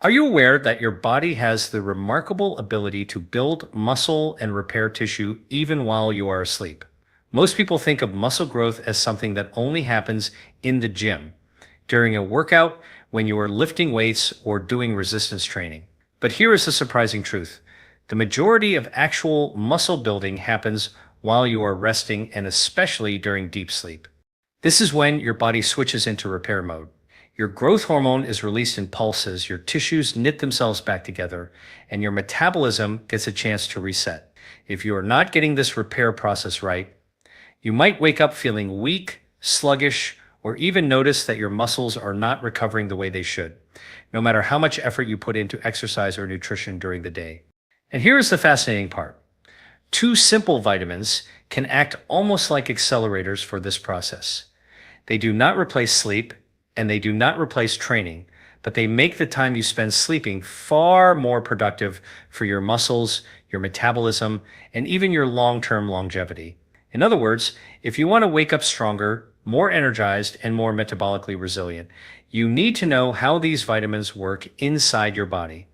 Are you aware that your body has the remarkable ability to build muscle and repair tissue even while you are asleep? Most people think of muscle growth as something that only happens in the gym, during a workout, when you are lifting weights or doing resistance training. But here is the surprising truth. The majority of actual muscle building happens while you are resting and especially during deep sleep. This is when your body switches into repair mode. Your growth hormone is released in pulses, your tissues knit themselves back together, and your metabolism gets a chance to reset. If you are not getting this repair process right, you might wake up feeling weak, sluggish, or even notice that your muscles are not recovering the way they should, no matter how much effort you put into exercise or nutrition during the day. And here is the fascinating part. Two simple vitamins can act almost like accelerators for this process. They do not replace sleep, and they do not replace training, but they make the time you spend sleeping far more productive for your muscles, your metabolism, and even your long-term longevity. In other words, if you want to wake up stronger, more energized, and more metabolically resilient, you need to know how these vitamins work inside your body.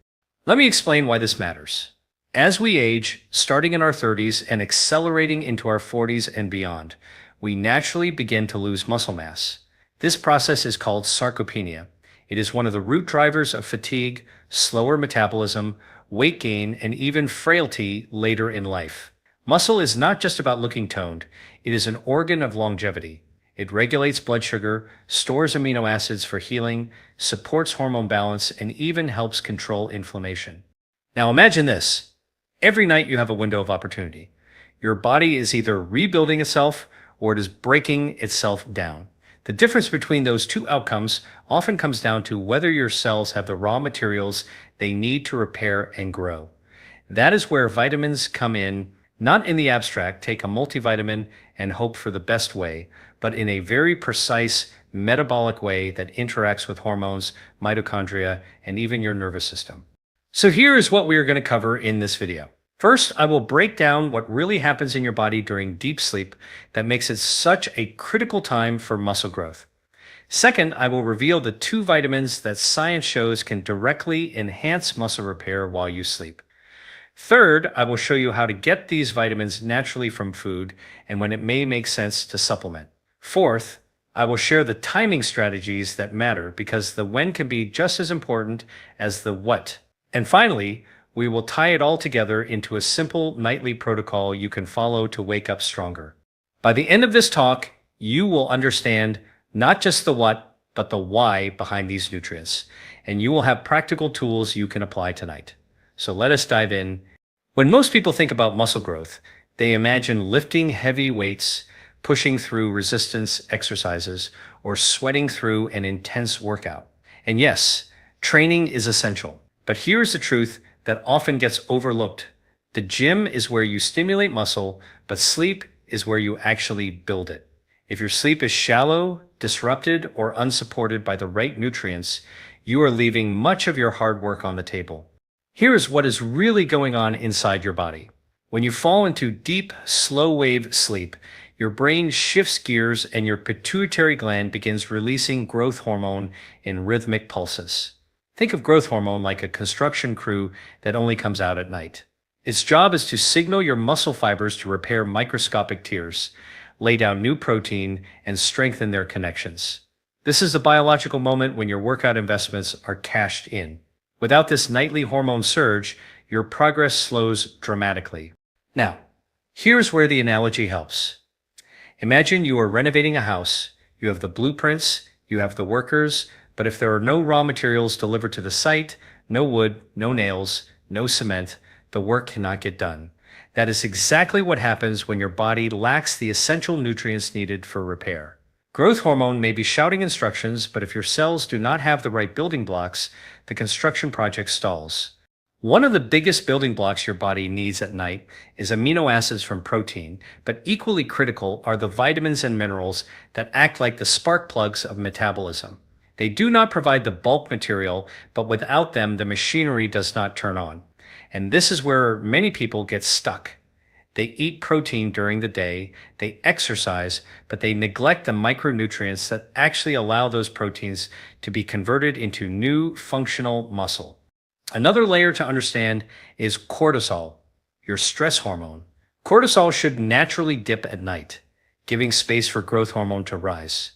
Let me explain why this matters. As we age, starting in our 30s and accelerating into our 40s and beyond, we naturally begin to lose muscle mass. This process is called sarcopenia. It is one of the root drivers of fatigue, slower metabolism, weight gain, and even frailty later in life. Muscle is not just about looking toned. It is an organ of longevity. It regulates blood sugar, stores amino acids for healing, supports hormone balance, and even helps control inflammation. Now imagine this. Every night you have a window of opportunity. Your body is either rebuilding itself or it is breaking itself down. The difference between those two outcomes often comes down to whether your cells have the raw materials they need to repair and grow. That is where vitamins come in, not in the abstract, take a multivitamin and hope for the best way, but in a very precise metabolic way that interacts with hormones, mitochondria, and even your nervous system. So here is what we are going to cover in this video. First, I will break down what really happens in your body during deep sleep that makes it such a critical time for muscle growth. Second, I will reveal the two vitamins that science shows can directly enhance muscle repair while you sleep. Third, I will show you how to get these vitamins naturally from food and when it may make sense to supplement. Fourth, I will share the timing strategies that matter because the when can be just as important as the what. And finally, we will tie it all together into a simple nightly protocol you can follow to wake up stronger. By the end of this talk, you will understand not just the what, but the why behind these nutrients, and you will have practical tools you can apply tonight. So let us dive in. When most people think about muscle growth, they imagine lifting heavy weights, pushing through resistance exercises, or sweating through an intense workout. And yes, training is essential. But here's the truth that often gets overlooked. The gym is where you stimulate muscle, but sleep is where you actually build it. If your sleep is shallow, disrupted, or unsupported by the right nutrients, you are leaving much of your hard work on the table. Here is what is really going on inside your body. When you fall into deep, slow-wave sleep, your brain shifts gears and your pituitary gland begins releasing growth hormone in rhythmic pulses. Think of growth hormone like a construction crew that only comes out at night. Its job is to signal your muscle fibers to repair microscopic tears, lay down new protein, and strengthen their connections. This is the biological moment when your workout investments are cashed in. Without this nightly hormone surge, your progress slows dramatically. Now, here's where the analogy helps. Imagine you are renovating a house. You have the blueprints, you have the workers, but if there are no raw materials delivered to the site, no wood, no nails, no cement, the work cannot get done. That is exactly what happens when your body lacks the essential nutrients needed for repair. Growth hormone may be shouting instructions, but if your cells do not have the right building blocks, the construction project stalls. One of the biggest building blocks your body needs at night is amino acids from protein, but equally critical are the vitamins and minerals that act like the spark plugs of metabolism. They do not provide the bulk material, but without them, the machinery does not turn on. And this is where many people get stuck. They eat protein during the day, they exercise, but they neglect the micronutrients that actually allow those proteins to be converted into new functional muscle. Another layer to understand is cortisol, your stress hormone. Cortisol should naturally dip at night, giving space for growth hormone to rise.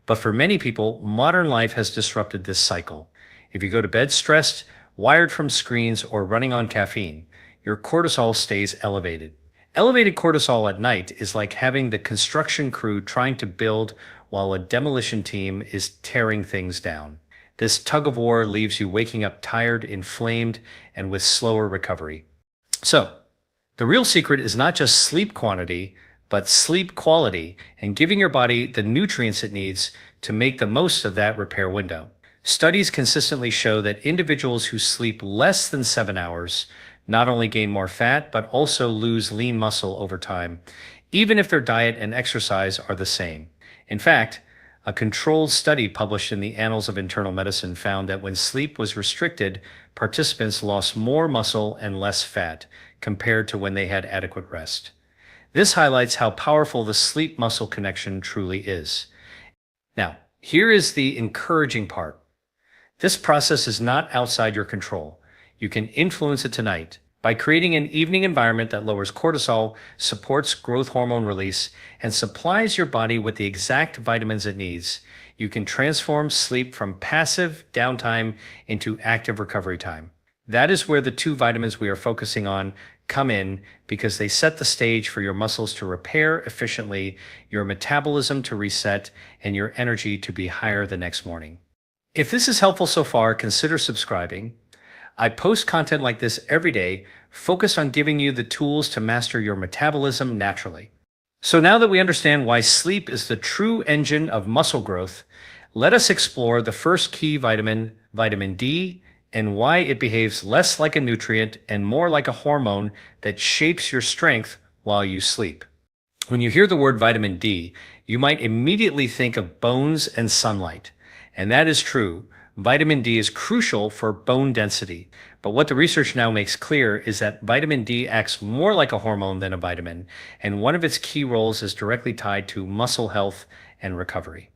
But for many people, modern life has disrupted this cycle. If you go to bed stressed, wired from screens, or running on caffeine, your cortisol stays elevated. Elevated cortisol at night is like having the construction crew trying to build while a demolition team is tearing things down. This tug of war leaves you waking up tired, inflamed, and with slower recovery. So, the real secret is not just sleep quantity, but sleep quality and giving your body the nutrients it needs to make the most of that repair window. Studies consistently show that individuals who sleep less than 7 hours not only gain more fat, but also lose lean muscle over time, even if their diet and exercise are the same. In fact, a controlled study published in the Annals of Internal Medicine found that when sleep was restricted, participants lost more muscle and less fat compared to when they had adequate rest. This highlights how powerful the sleep-muscle connection truly is. Now, here is the encouraging part. This process is not outside your control. You can influence it tonight by creating an evening environment that lowers cortisol, supports growth hormone release, and supplies your body with the exact vitamins it needs. You can transform sleep from passive downtime into active recovery time. That is where the two vitamins we are focusing on come in, because they set the stage for your muscles to repair efficiently, your metabolism to reset, and your energy to be higher the next morning. If this is helpful so far, consider subscribing. I post content like this every day, focused on giving you the tools to master your metabolism naturally. So now that we understand why sleep is the true engine of muscle growth, let us explore the first key vitamin, vitamin D, and why it behaves less like a nutrient and more like a hormone that shapes your strength while you sleep. When you hear the word vitamin D, you might immediately think of bones and sunlight. And that is true. Vitamin D is crucial for bone density. But what the research now makes clear is that vitamin D acts more like a hormone than a vitamin, and one of its key roles is directly tied to muscle health and recovery.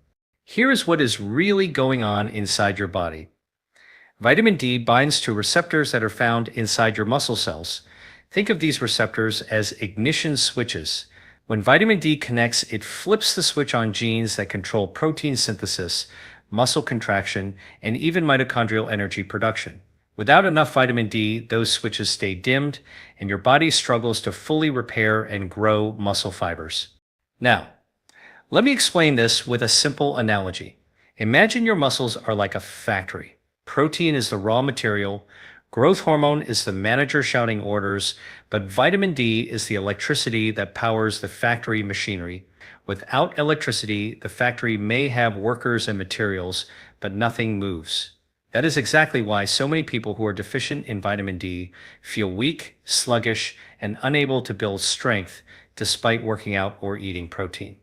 Here is what is really going on inside your body. Vitamin D binds to receptors that are found inside your muscle cells. Think of these receptors as ignition switches. When vitamin D connects, it flips the switch on genes that control protein synthesis, muscle contraction, and even mitochondrial energy production. Without enough vitamin D, those switches stay dimmed, and your body struggles to fully repair and grow muscle fibers. Now, let me explain this with a simple analogy. Imagine your muscles are like a factory. Protein is the raw material, growth hormone is the manager shouting orders, but vitamin D is the electricity that powers the factory machinery. Without electricity, the factory may have workers and materials, but nothing moves. That is exactly why so many people who are deficient in vitamin D feel weak, sluggish, and unable to build strength despite working out or eating protein.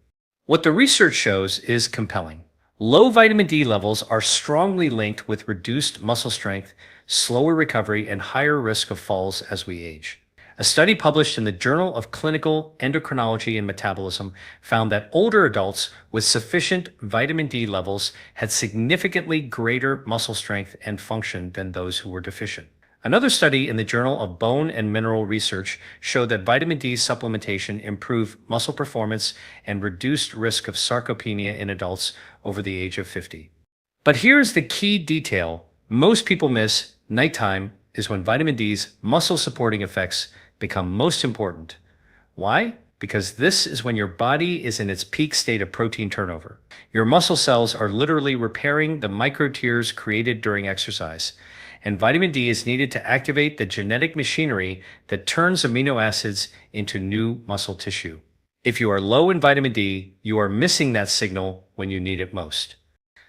What the research shows is compelling. Low vitamin D levels are strongly linked with reduced muscle strength, slower recovery, and higher risk of falls as we age. A study published in the Journal of Clinical Endocrinology and Metabolism found that older adults with sufficient vitamin D levels had significantly greater muscle strength and function than those who were deficient. Another study in the Journal of Bone and Mineral Research showed that vitamin D supplementation improved muscle performance and reduced risk of sarcopenia in adults over the age of 50. But here's the key detail most people miss: nighttime is when vitamin D's muscle supporting effects become most important. Why? Because this is when your body is in its peak state of protein turnover. Your muscle cells are literally repairing the micro tears created during exercise, and vitamin D is needed to activate the genetic machinery that turns amino acids into new muscle tissue. If you are low in vitamin D, you are missing that signal when you need it most.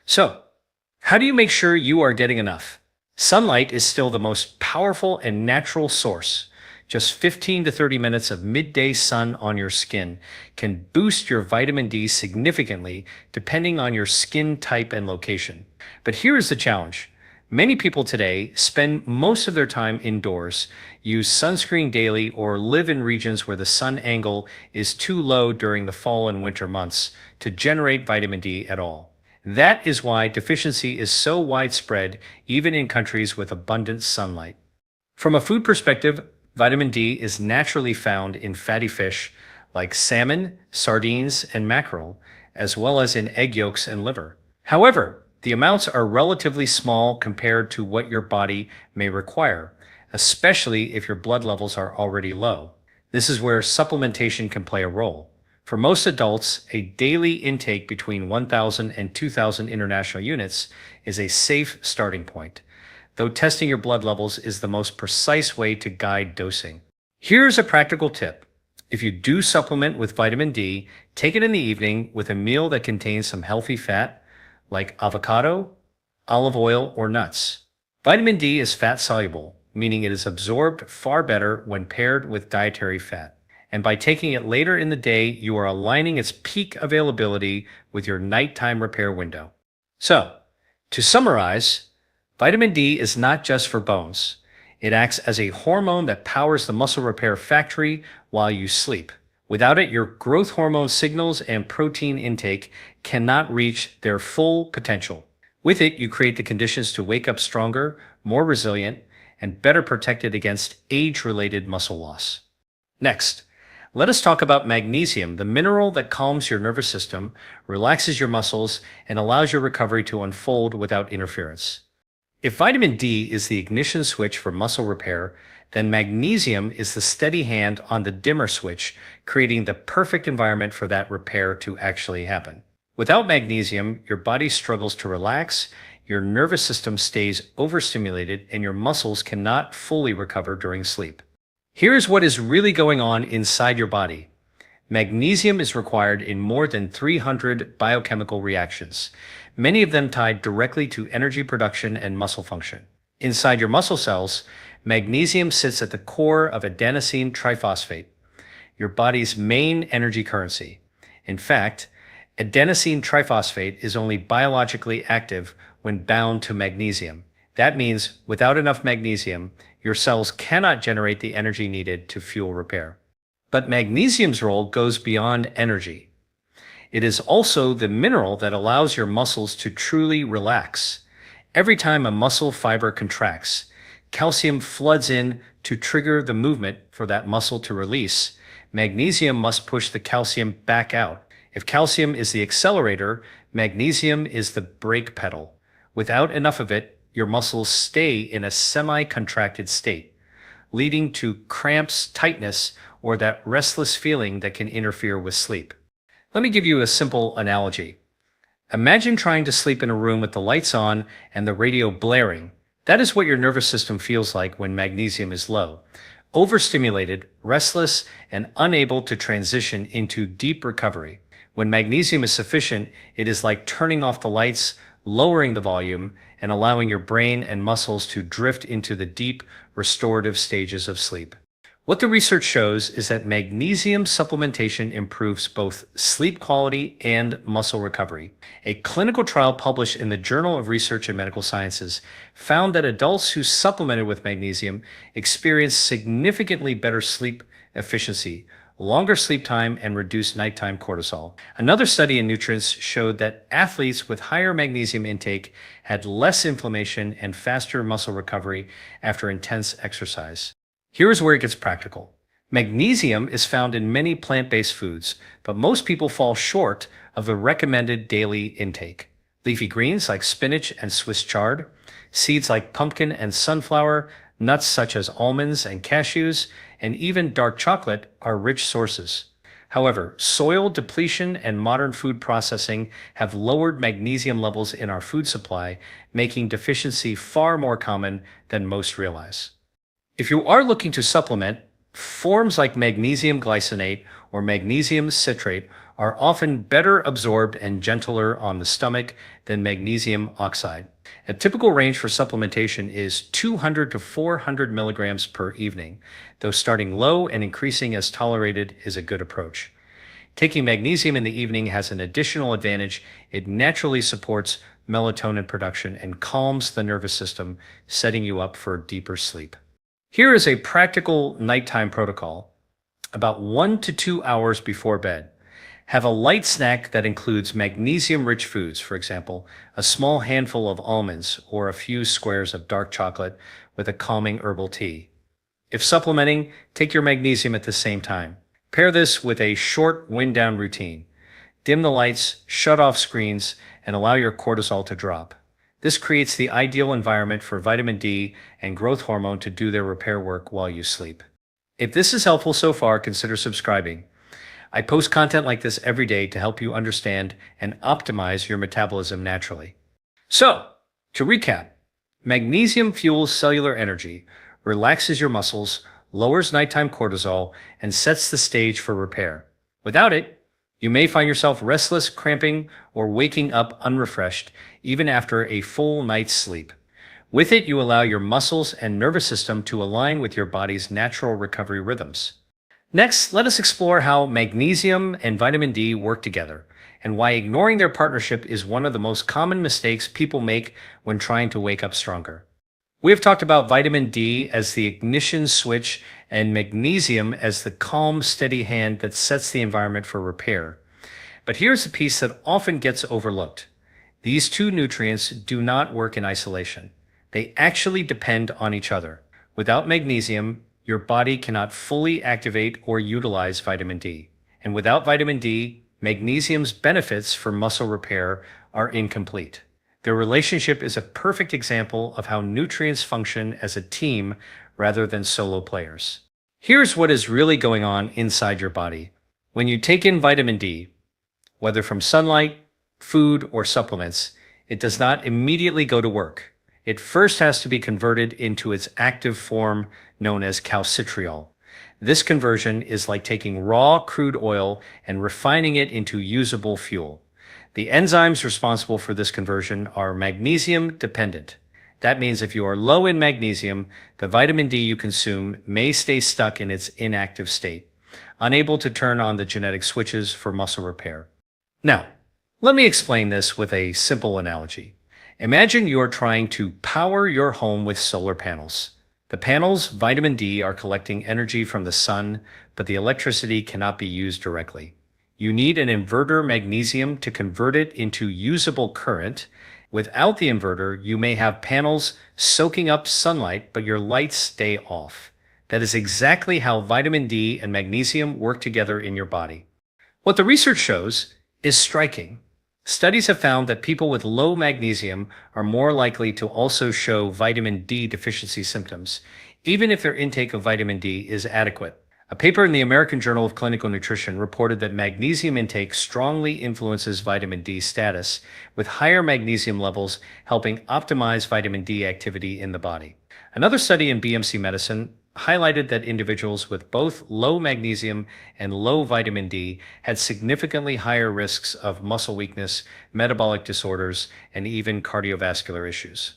So, how do you make sure you are getting enough? Sunlight is still the most powerful and natural source. Just 15 to 30 minutes of midday sun on your skin can boost your vitamin D significantly depending on your skin type and location. But here is the challenge. Many people today spend most of their time indoors, use sunscreen daily, or live in regions where the sun angle is too low during the fall and winter months to generate vitamin D at all. That is why deficiency is so widespread, even in countries with abundant sunlight. From a food perspective, vitamin D is naturally found in fatty fish like salmon, sardines, and mackerel, as well as in egg yolks and liver. However, the amounts are relatively small compared to what your body may require, especially if your blood levels are already low. This is where supplementation can play a role. For most adults, a daily intake between 1,000 and 2,000 international units is a safe starting point, though testing your blood levels is the most precise way to guide dosing. Here's a practical tip. If you do supplement with vitamin D, take it in the evening with a meal that contains some healthy fat, like avocado, olive oil, or nuts. Vitamin D is fat soluble, meaning it is absorbed far better when paired with dietary fat. And by taking it later in the day, you are aligning its peak availability with your nighttime repair window. So, to summarize, vitamin D is not just for bones. It acts as a hormone that powers the muscle repair factory while you sleep. Without it, your growth hormone signals and protein intake cannot reach their full potential. With it, you create the conditions to wake up stronger, more resilient, and better protected against age-related muscle loss. Next, let us talk about magnesium, the mineral that calms your nervous system, relaxes your muscles, and allows your recovery to unfold without interference. If vitamin D is the ignition switch for muscle repair, then magnesium is the steady hand on the dimmer switch, creating the perfect environment for that repair to actually happen. Without magnesium, your body struggles to relax, your nervous system stays overstimulated, and your muscles cannot fully recover during sleep. Here's what is really going on inside your body. Magnesium is required in more than 300 biochemical reactions, many of them tied directly to energy production and muscle function. Inside your muscle cells, magnesium sits at the core of adenosine triphosphate, your body's main energy currency. In fact, adenosine triphosphate is only biologically active when bound to magnesium. That means without enough magnesium, your cells cannot generate the energy needed to fuel repair. But magnesium's role goes beyond energy. It is also the mineral that allows your muscles to truly relax. Every time a muscle fiber contracts, calcium floods in to trigger the movement for that muscle to release. Magnesium must push the calcium back out. If calcium is the accelerator, magnesium is the brake pedal. Without enough of it, your muscles stay in a semi-contracted state, leading to cramps, tightness, or that restless feeling that can interfere with sleep. Let me give you a simple analogy. Imagine trying to sleep in a room with the lights on and the radio blaring. That is what your nervous system feels like when magnesium is low. Overstimulated, restless, and unable to transition into deep recovery. When magnesium is sufficient, it is like turning off the lights, lowering the volume, and allowing your brain and muscles to drift into the deep, restorative stages of sleep. What the research shows is that magnesium supplementation improves both sleep quality and muscle recovery. A clinical trial published in the Journal of Research in Medical Sciences found that adults who supplemented with magnesium experienced significantly better sleep efficiency, longer sleep time, and reduced nighttime cortisol. Another study in Nutrients showed that athletes with higher magnesium intake had less inflammation and faster muscle recovery after intense exercise. Here is where it gets practical. Magnesium is found in many plant-based foods, but most people fall short of the recommended daily intake. Leafy greens like spinach and Swiss chard, seeds like pumpkin and sunflower, nuts such as almonds and cashews, and even dark chocolate are rich sources. However, soil depletion and modern food processing have lowered magnesium levels in our food supply, making deficiency far more common than most realize. If you are looking to supplement, forms like magnesium glycinate or magnesium citrate are often better absorbed and gentler on the stomach than magnesium oxide. A typical range for supplementation is 200 to 400 milligrams per evening, though starting low and increasing as tolerated is a good approach. Taking magnesium in the evening has an additional advantage. It naturally supports melatonin production and calms the nervous system, setting you up for deeper sleep. Here is a practical nighttime protocol. About 1 to 2 hours before bed, have a light snack that includes magnesium-rich foods, for example, a small handful of almonds or a few squares of dark chocolate with a calming herbal tea. If supplementing, take your magnesium at the same time. Pair this with a short wind-down routine. Dim the lights, shut off screens, and allow your cortisol to drop. This creates the ideal environment for vitamin D and growth hormone to do their repair work while you sleep. If this is helpful so far, consider subscribing. I post content like this every day to help you understand and optimize your metabolism naturally. So, to recap, magnesium fuels cellular energy, relaxes your muscles, lowers nighttime cortisol, and sets the stage for repair. Without it, you may find yourself restless, cramping, or waking up unrefreshed, even after a full night's sleep. With it, you allow your muscles and nervous system to align with your body's natural recovery rhythms. Next, let us explore how magnesium and vitamin D work together, and why ignoring their partnership is one of the most common mistakes people make when trying to wake up stronger. We have talked about vitamin D as the ignition switch and magnesium as the calm, steady hand that sets the environment for repair. But here's a piece that often gets overlooked. These two nutrients do not work in isolation. They actually depend on each other. Without magnesium, your body cannot fully activate or utilize vitamin D. And without vitamin D, magnesium's benefits for muscle repair are incomplete. Their relationship is a perfect example of how nutrients function as a team rather than solo players. Here's what is really going on inside your body. When you take in vitamin D, whether from sunlight, food, or supplements, it does not immediately go to work. It first has to be converted into its active form known as calcitriol. This conversion is like taking raw crude oil and refining it into usable fuel. The enzymes responsible for this conversion are magnesium dependent. That means if you are low in magnesium, the vitamin D you consume may stay stuck in its inactive state, unable to turn on the genetic switches for muscle repair. Now, let me explain this with a simple analogy. Imagine you're trying to power your home with solar panels. The panels' vitamin D are collecting energy from the sun, but the electricity cannot be used directly. You need an inverter magnesium to convert it into usable current. Without the inverter, you may have panels soaking up sunlight, but your lights stay off. That is exactly how vitamin D and magnesium work together in your body. What the research shows is striking. Studies have found that people with low magnesium are more likely to also show vitamin D deficiency symptoms, even if their intake of vitamin D is adequate. A paper in the American Journal of Clinical Nutrition reported that magnesium intake strongly influences vitamin D status, with higher magnesium levels helping optimize vitamin D activity in the body. Another study in BMC Medicine highlighted that individuals with both low magnesium and low vitamin D had significantly higher risks of muscle weakness, metabolic disorders, and even cardiovascular issues.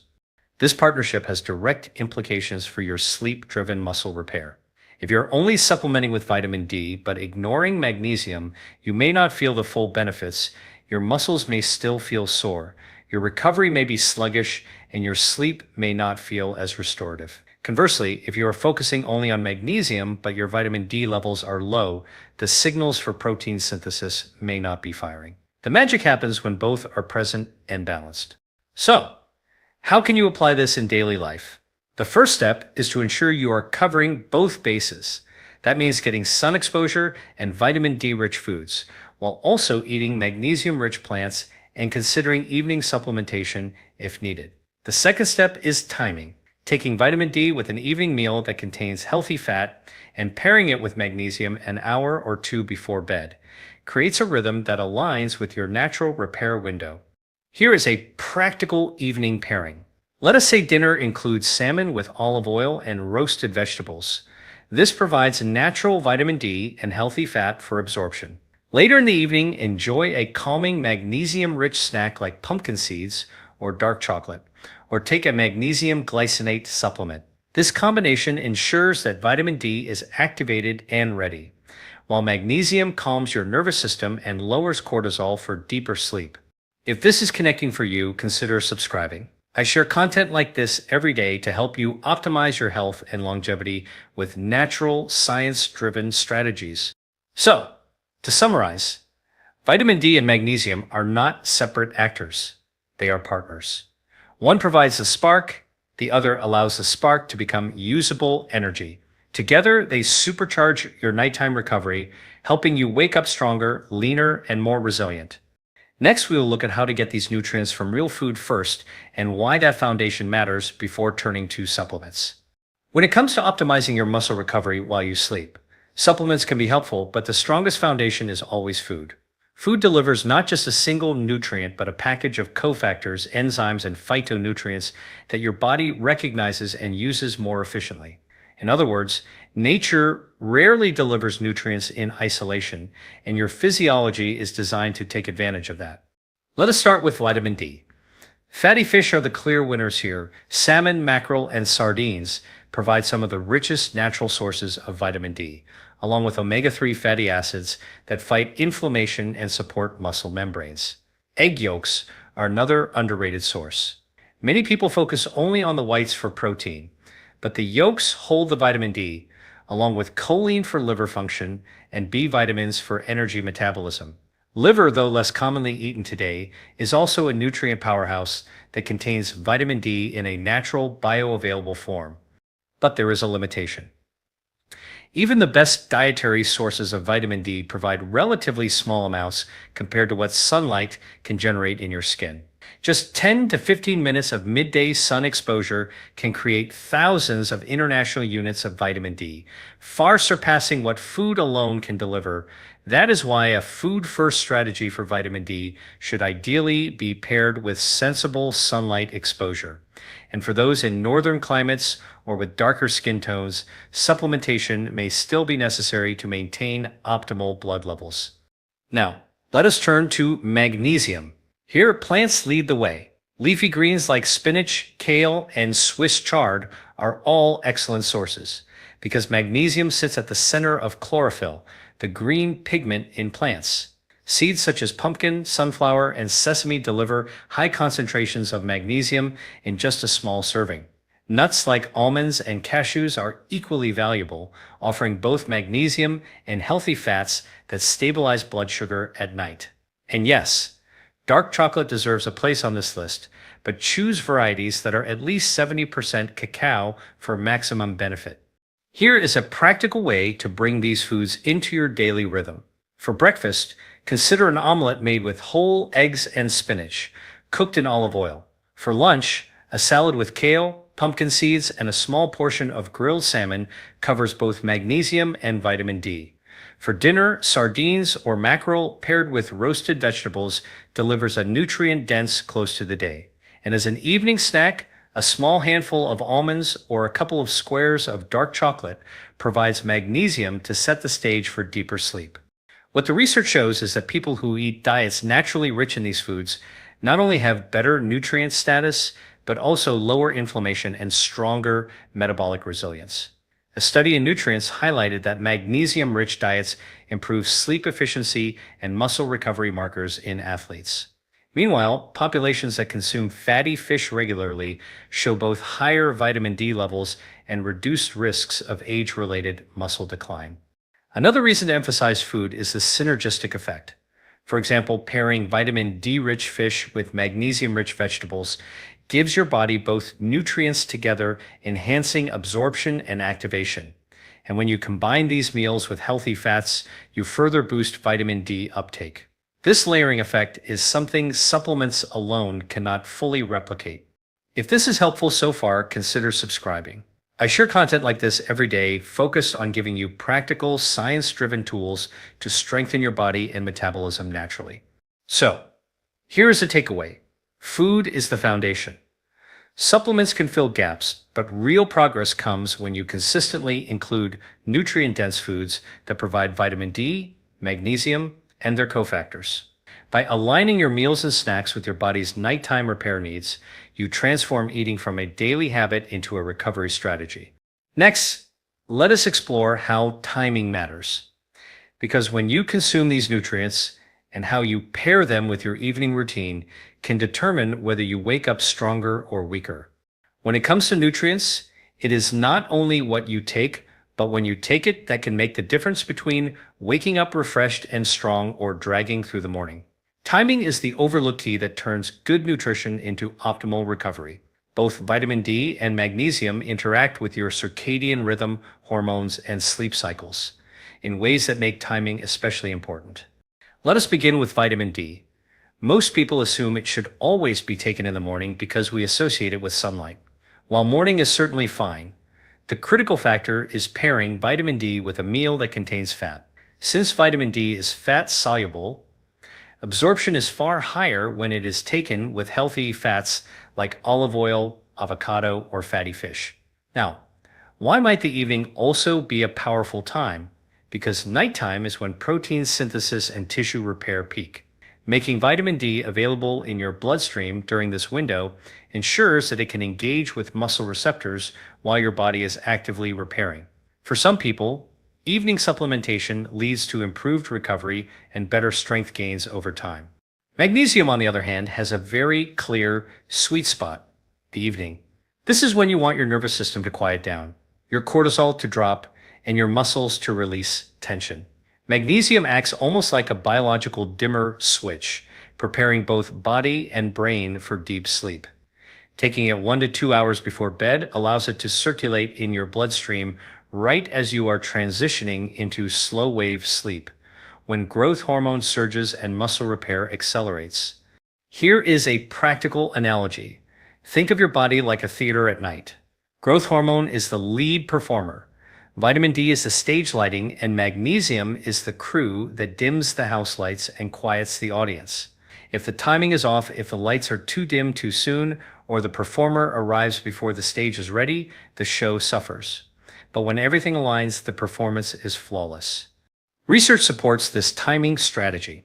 This partnership has direct implications for your sleep-driven muscle repair. If you're only supplementing with vitamin D but ignoring magnesium, you may not feel the full benefits. Your muscles may still feel sore, your recovery may be sluggish, and your sleep may not feel as restorative. Conversely, if you are focusing only on magnesium but your vitamin D levels are low, the signals for protein synthesis may not be firing. The magic happens when both are present and balanced. So, how can you apply this in daily life? The first step is to ensure you are covering both bases. That means getting sun exposure and vitamin D-rich foods, while also eating magnesium-rich plants and considering evening supplementation if needed. The second step is timing. Taking vitamin D with an evening meal that contains healthy fat and pairing it with magnesium an hour or two before bed creates a rhythm that aligns with your natural repair window. Here is a practical evening pairing. Let us say dinner includes salmon with olive oil and roasted vegetables. This provides natural vitamin D and healthy fat for absorption. Later in the evening, enjoy a calming magnesium-rich snack like pumpkin seeds or dark chocolate, or take a magnesium glycinate supplement. This combination ensures that vitamin D is activated and ready, while magnesium calms your nervous system and lowers cortisol for deeper sleep. If this is connecting for you, consider subscribing. I share content like this every day to help you optimize your health and longevity with natural, science-driven strategies. So, to summarize, vitamin D and magnesium are not separate actors. They are partners. One provides the spark, the other allows the spark to become usable energy. Together, they supercharge your nighttime recovery, helping you wake up stronger, leaner, and more resilient. Next, we will look at how to get these nutrients from real food first and why that foundation matters before turning to supplements. When it comes to optimizing your muscle recovery while you sleep, supplements can be helpful, but the strongest foundation is always food. Food delivers not just a single nutrient, but a package of cofactors, enzymes, and phytonutrients that your body recognizes and uses more efficiently. In other words, nature rarely delivers nutrients in isolation, and your physiology is designed to take advantage of that. Let us start with vitamin D. Fatty fish are the clear winners here. Salmon, mackerel, and sardines provide some of the richest natural sources of vitamin D, along with omega-3 fatty acids that fight inflammation and support muscle membranes. Egg yolks are another underrated source. Many people focus only on the whites for protein, but the yolks hold the vitamin D, along with choline for liver function and B vitamins for energy metabolism. Liver, though less commonly eaten today, is also a nutrient powerhouse that contains vitamin D in a natural, bioavailable form. But there is a limitation. Even the best dietary sources of vitamin D provide relatively small amounts compared to what sunlight can generate in your skin. Just 10 to 15 minutes of midday sun exposure can create thousands of international units of vitamin D, far surpassing what food alone can deliver. That is why a food-first strategy for vitamin D should ideally be paired with sensible sunlight exposure. And for those in northern climates or with darker skin tones, supplementation may still be necessary to maintain optimal blood levels. Now, let us turn to magnesium. Here, plants lead the way. Leafy greens like spinach, kale, and Swiss chard are all excellent sources because magnesium sits at the center of chlorophyll, the green pigment in plants. Seeds such as pumpkin, sunflower, and sesame deliver high concentrations of magnesium in just a small serving. Nuts like almonds and cashews are equally valuable, offering both magnesium and healthy fats that stabilize blood sugar at night. And yes, dark chocolate deserves a place on this list, but choose varieties that are at least 70% cacao for maximum benefit. Here is a practical way to bring these foods into your daily rhythm. For breakfast, consider an omelet made with whole eggs and spinach, cooked in olive oil. For lunch, a salad with kale, pumpkin seeds, and a small portion of grilled salmon covers both magnesium and vitamin D. For dinner, sardines or mackerel paired with roasted vegetables delivers a nutrient-dense close to the day. And as an evening snack, a small handful of almonds or a couple of squares of dark chocolate provides magnesium to set the stage for deeper sleep. What the research shows is that people who eat diets naturally rich in these foods not only have better nutrient status, but also lower inflammation and stronger metabolic resilience. A study in Nutrients highlighted that magnesium-rich diets improve sleep efficiency and muscle recovery markers in athletes. Meanwhile, populations that consume fatty fish regularly show both higher vitamin D levels and reduced risks of age-related muscle decline. Another reason to emphasize food is the synergistic effect. For example, pairing vitamin D-rich fish with magnesium-rich vegetables gives your body both nutrients together, enhancing absorption and activation. And when you combine these meals with healthy fats, you further boost vitamin D uptake. This layering effect is something supplements alone cannot fully replicate. If this is helpful so far, consider subscribing. I share content like this every day, focused on giving you practical, science-driven tools to strengthen your body and metabolism naturally. So, here is a takeaway. Food is the foundation. Supplements can fill gaps, but real progress comes when you consistently include nutrient-dense foods that provide vitamin D, magnesium, and their cofactors. By aligning your meals and snacks with your body's nighttime repair needs, you transform eating from a daily habit into a recovery strategy. Next, let us explore how timing matters. Because when you consume these nutrients, and how you pair them with your evening routine can determine whether you wake up stronger or weaker. When it comes to nutrients, it is not only what you take, but when you take it that can make the difference between waking up refreshed and strong or dragging through the morning. Timing is the overlooked key that turns good nutrition into optimal recovery. Both vitamin D and magnesium interact with your circadian rhythm, hormones, and sleep cycles in ways that make timing especially important. Let us begin with vitamin D. Most people assume it should always be taken in the morning because we associate it with sunlight. While morning is certainly fine, the critical factor is pairing vitamin D with a meal that contains fat. Since vitamin D is fat soluble, absorption is far higher when it is taken with healthy fats like olive oil, avocado, or fatty fish. Now, why might the evening also be a powerful time? Because nighttime is when protein synthesis and tissue repair peak. Making vitamin D available in your bloodstream during this window ensures that it can engage with muscle receptors while your body is actively repairing. For some people, evening supplementation leads to improved recovery and better strength gains over time. Magnesium, on the other hand, has a very clear sweet spot, the evening. This is when you want your nervous system to quiet down, your cortisol to drop, and your muscles to release tension. Magnesium acts almost like a biological dimmer switch, preparing both body and brain for deep sleep. Taking it 1 to 2 hours before bed allows it to circulate in your bloodstream right as you are transitioning into slow-wave sleep, when growth hormone surges and muscle repair accelerates. Here is a practical analogy. Think of your body like a theater at night. Growth hormone is the lead performer. Vitamin D is the stage lighting, and magnesium is the crew that dims the house lights and quiets the audience. If the timing is off, if the lights are too dim too soon, or the performer arrives before the stage is ready, the show suffers. But when everything aligns, the performance is flawless. Research supports this timing strategy.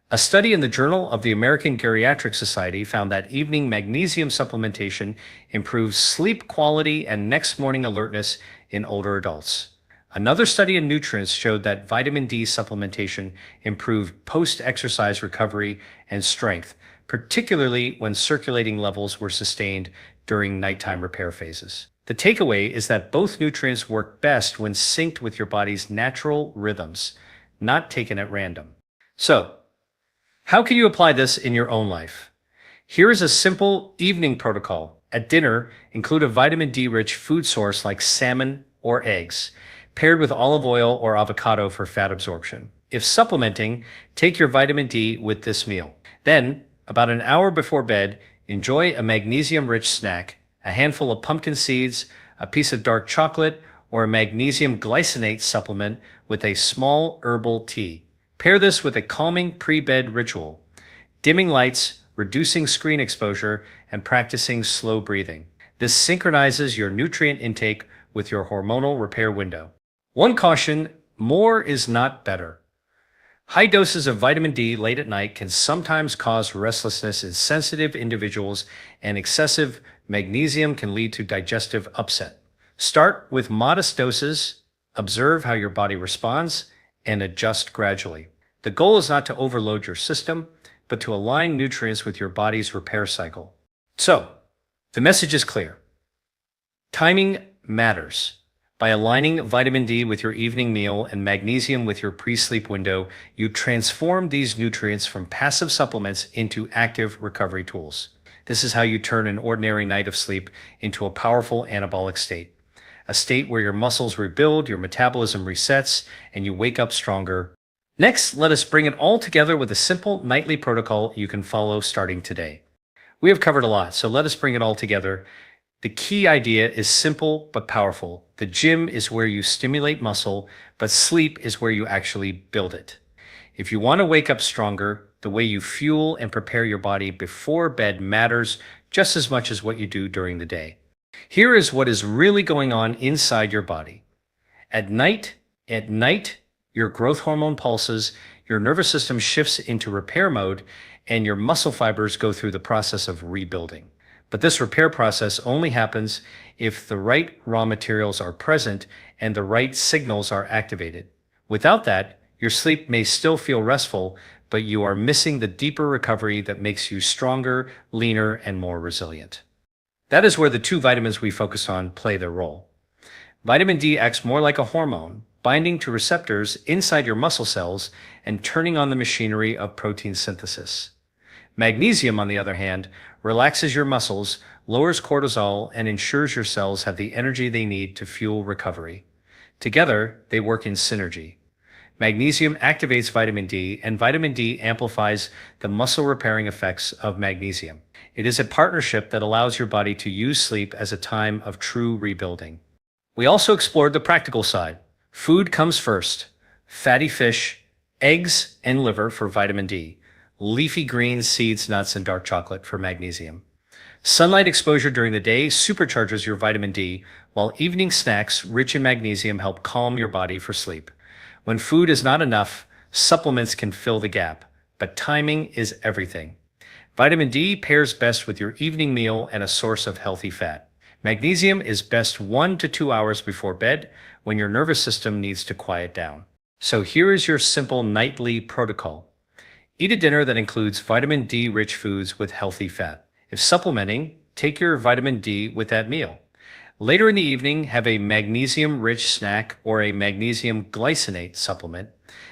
A study in the Journal of the American Geriatric Society found that evening magnesium supplementation improves sleep quality and next morning alertness in older adults. Another study in nutrients showed that vitamin D supplementation improved post-exercise recovery and strength, particularly when circulating levels were sustained during nighttime repair phases. The takeaway is that both nutrients work best when synced with your body's natural rhythms, not taken at random. So, how can you apply this in your own life? Here is a simple evening protocol. At dinner, include a vitamin D-rich food source like salmon or eggs, paired with olive oil or avocado for fat absorption. If supplementing, take your vitamin D with this meal. Then, about an hour before bed, enjoy a magnesium-rich snack, a handful of pumpkin seeds, a piece of dark chocolate, or a magnesium glycinate supplement with a small herbal tea. Pair this with a calming pre-bed ritual, dimming lights, reducing screen exposure, and practicing slow breathing. This synchronizes your nutrient intake with your hormonal repair window. One caution, more is not better. High doses of vitamin D late at night can sometimes cause restlessness in sensitive individuals, and excessive magnesium can lead to digestive upset. Start with modest doses, observe how your body responds, and adjust gradually. The goal is not to overload your system, but to align nutrients with your body's repair cycle. So, the message is clear. Timing matters. By aligning vitamin D with your evening meal and magnesium with your pre-sleep window, you transform these nutrients from passive supplements into active recovery tools. This is how you turn an ordinary night of sleep into a powerful anabolic state, a state where your muscles rebuild, your metabolism resets, and you wake up stronger. Next, let us bring it all together with a simple nightly protocol you can follow starting today. We have covered a lot, so let us bring it all together. The key idea is simple but powerful. The gym is where you stimulate muscle, but sleep is where you actually build it. If you want to wake up stronger, the way you fuel and prepare your body before bed matters just as much as what you do during the day. Here is what is really going on inside your body. At night, your growth hormone pulses, your nervous system shifts into repair mode, and your muscle fibers go through the process of rebuilding. But this repair process only happens if the right raw materials are present and the right signals are activated. Without that, your sleep may still feel restful, but you are missing the deeper recovery that makes you stronger, leaner, and more resilient. That is where the two vitamins we focus on play their role. Vitamin D acts more like a hormone, binding to receptors inside your muscle cells and turning on the machinery of protein synthesis. Magnesium, on the other hand, relaxes your muscles, lowers cortisol, and ensures your cells have the energy they need to fuel recovery. Together, they work in synergy. Magnesium activates vitamin D, and vitamin D amplifies the muscle repairing effects of magnesium. It is a partnership that allows your body to use sleep as a time of true rebuilding. We also explored the practical side. Food comes first. Fatty fish, eggs, and liver for vitamin D. Leafy greens, seeds, nuts, and dark chocolate for magnesium. Sunlight exposure during the day supercharges your vitamin D, while evening snacks rich in magnesium help calm your body for sleep. When food is not enough, supplements can fill the gap, but timing is everything. Vitamin D pairs best with your evening meal and a source of healthy fat. Magnesium is best 1 to 2 hours before bed when your nervous system needs to quiet down. So here is your simple nightly protocol. Eat a dinner that includes vitamin D-rich foods with healthy fat. If supplementing, take your vitamin D with that meal. Later in the evening, have a magnesium-rich snack or a magnesium glycinate supplement,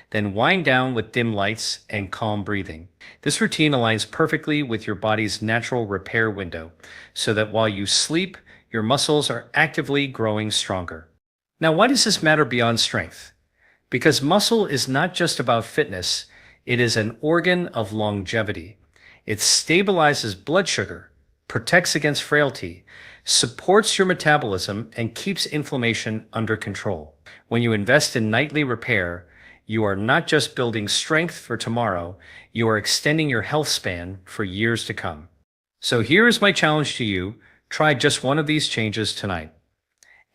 then wind down with dim lights and calm breathing. This routine aligns perfectly with your body's natural repair window, so that while you sleep, your muscles are actively growing stronger. Now, why does this matter beyond strength? Because muscle is not just about fitness, it is an organ of longevity. It stabilizes blood sugar, protects against frailty, supports your metabolism, and keeps inflammation under control. When you invest in nightly repair, you are not just building strength for tomorrow, you are extending your health span for years to come. So here is my challenge to you. Try just one of these changes tonight.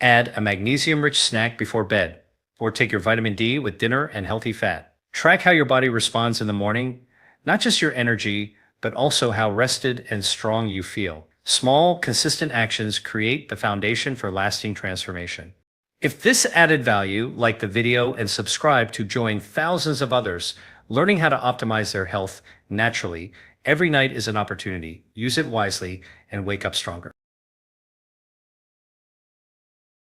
Add a magnesium-rich snack before bed, or take your vitamin D with dinner and healthy fat. Track how your body responds in the morning, not just your energy, but also how rested and strong you feel. Small, consistent actions create the foundation for lasting transformation. If this added value, like the video and subscribe to join thousands of others learning how to optimize their health naturally. Every night is an opportunity. Use it wisely and wake up stronger.